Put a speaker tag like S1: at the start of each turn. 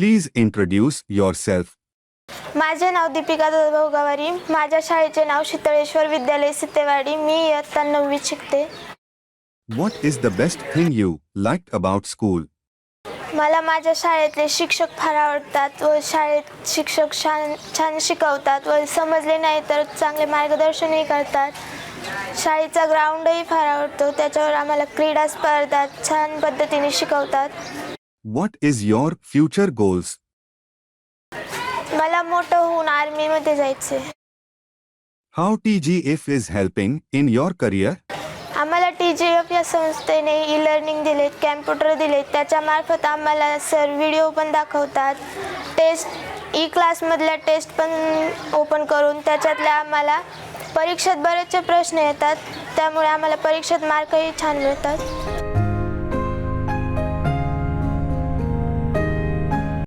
S1: Please introduce yourself.
S2: माझे नाव दीपिका दादाभाऊ गवारी. माझ्या शाळेचे नाव शीतळेश्वर विद्यालय सितेवाडी. मी इयत्ता 9वीत शिकते.
S1: What is the best thing you liked about school?
S2: मला माझ्या शाळेतले शिक्षक फार आवडतात व शाळेत शिक्षक छान शिकवतात व समजले नाही तर चांगले मार्गदर्शनही करतात. शाळेचा ग्राउंडही फार आवडतो. त्याच्यावर आम्हाला क्रीडा स्पर्धा छान पद्धतीने शिकवतात.
S1: What is your future goals?
S2: मला मोठं होऊन आर्मीमध्ये जायचे.
S1: How TGF is helping in your career?
S2: आम्हाला TGF या संस्थेने ई-लर्निंग दिलेत, कॅम्प्युटर दिलेत. त्याच्यामार्फत आम्हाला सर व्हिडिओ पण दाखवतात. टेस्ट क्लासमधल्या टेस्ट पण ओपन करून त्याच्यातल्या आम्हाला परीक्षेत बरेचसे प्रश्न येतात. त्यामुळे आम्हाला परीक्षेत मार्कही छान मिळतात.